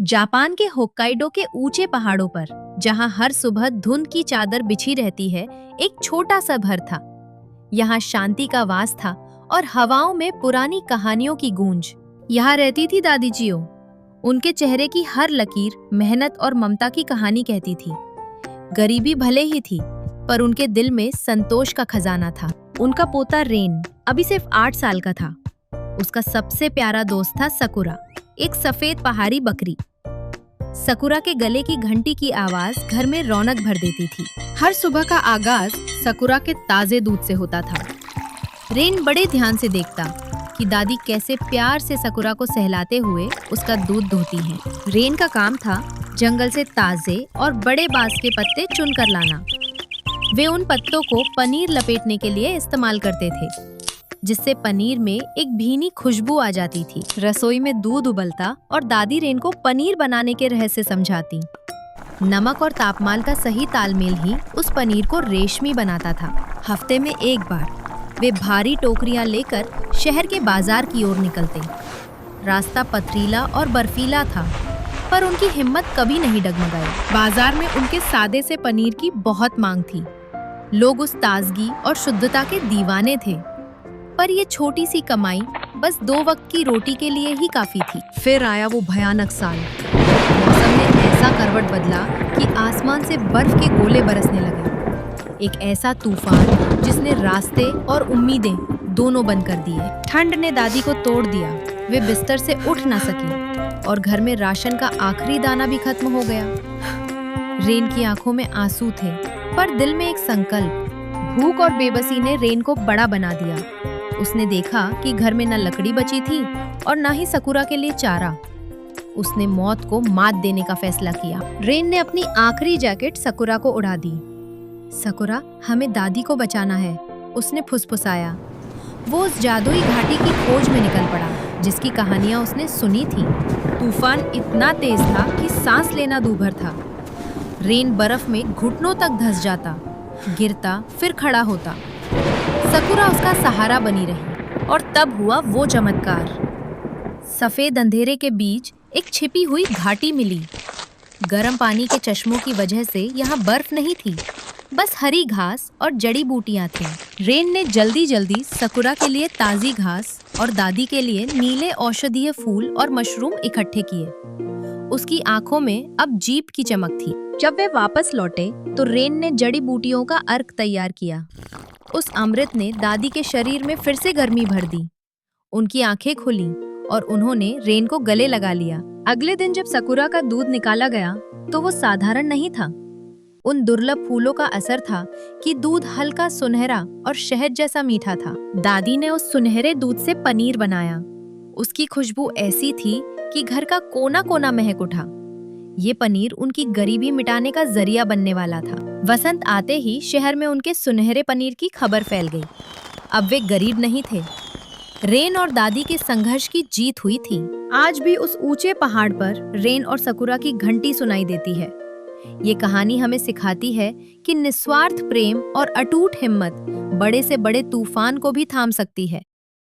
Japan के Hokkaido के ऊंचे पहाड़ों पर, जहां हर सुबह धुंध की चादर बिछी रहती है, एक छोटा सा घर था। यहाँ शांति का वास था और हवाओं में पुरानी कहानियों की गूंज। यहाँ रहती थी दादी जियो। उनके चेहरे की हर लकीर मेहनत और ममता की कहानी कहती थी। गरीबी भले ही थी, पर उनके दिल में संतोष का खजाना था। उनका पोता रेन अभी सिर्फ 8 साल का था। उसका सबसे प्यारा दोस्त था सकुरा, एक सफेद पहाड़ी बकरी। सकुरा के गले की घंटी की आवाज घर में रौनक भर देती थी। हर सुबह का आगाज सकुरा के ताजे दूध से होता था। रेन बड़े ध्यान से देखता कि दादी कैसे प्यार से सकुरा को सहलाते हुए उसका दूध धोती हैं। रेन का काम था जंगल से ताजे और बड़े बांस के पत्ते चुनकर लाना। वे उन पत्तों को पनीर लपेटने के लिए इस्तेमाल करते थे, जिससे पनीर में एक भीनी खुशबू आ जाती थी। रसोई में दूध उबलता और दादी रेन को पनीर बनाने के रहस्य समझाती। नमक और तापमान का सही तालमेल ही उस पनीर को रेशमी बनाता था। हफ्ते में एक बार वे भारी टोकरियां लेकर शहर के बाजार की ओर निकलते। रास्ता पथरीला और बर्फीला था, पर उनकी हिम्मत कभी नहीं डगमगाई। बाजार में उनके सादे से पनीर की बहुत मांग थी। लोग उस ताजगी और शुद्धता के दीवाने थे। पर ये छोटी सी कमाई बस 2 वक्त की रोटी के लिए ही काफी थी। फिर आया वो भयानक साल। मौसम ने ऐसा करवट बदला कि आसमान से बर्फ के गोले बरसने लगे। एक ऐसा तूफान जिसने रास्ते और उम्मीदें दोनों बंद कर दिए। ठंड ने दादी को तोड़ दिया। वे बिस्तर से उठ ना सकी और घर में राशन का आखिरी दाना भी खत्म हो गया। रेन की आंखों में आंसू थे, पर दिल में एक संकल्प। भूख और बेबसी ने रेन को बड़ा बना दिया। उसने देखा कि घर में न लकड़ी बची थी और न ही सकुरा के लिए चारा। उसने मौत को मात देने का फैसला किया। रेन ने अपनी आखिरी जैकेट सकुरा को उड़ा दी। सकुरा, हमें दादी को बचाना है, उसने फुसफुसाया। वो उस जादुई घाटी की खोज में निकल पड़ा, जिसकी कहानियां उसने सुनी थी। तूफान इतना तेज था कि सांस लेना दूभर था। रेन बर्फ में घुटनों तक धंस जाता, गिरता, फिर खड़ा होता। सकुरा उसका सहारा बनी रही। और तब हुआ वो चमत्कार। सफेद अंधेरे के बीच एक छिपी हुई घाटी मिली। गर्म पानी के चश्मों की वजह से यहाँ बर्फ नहीं थी, बस हरी घास और जड़ी बूटियां थीं। रेन ने जल्दी जल्दी सकुरा के लिए ताजी घास और दादी के लिए नीले औषधीय फूल और मशरूम इकट्ठे किए। उसकी आंखों में अब जीप की चमक थी। जब वे वापस लौटे तो रेन ने जड़ी बूटियों का अर्क तैयार किया। उस अमृत ने दादी के शरीर में फिर से गर्मी भर दी। उनकी आंखें खुली और उन्होंने रेन को गले लगा लिया। अगले दिन जब सकुरा का दूध निकाला गया तो वो साधारण नहीं था। उन दुर्लभ फूलों का असर था कि दूध हल्का सुनहरा और शहद जैसा मीठा था। दादी ने उस सुनहरे दूध से पनीर बनाया। उसकी खुशबू ऐसी थी कि घर का कोना कोना महक उठा। ये पनीर उनकी गरीबी मिटाने का जरिया बनने वाला था। वसंत आते ही शहर में उनके सुनहरे पनीर की खबर फैल गई। अब वे गरीब नहीं थे। रेन और दादी के संघर्ष की जीत हुई थी। आज भी उस ऊंचे पहाड़ पर रेन और सकुरा की घंटी सुनाई देती है। ये कहानी हमें सिखाती है कि निस्वार्थ प्रेम और अटूट हिम्मत बड़े से बड़े तूफान को भी थाम सकती है।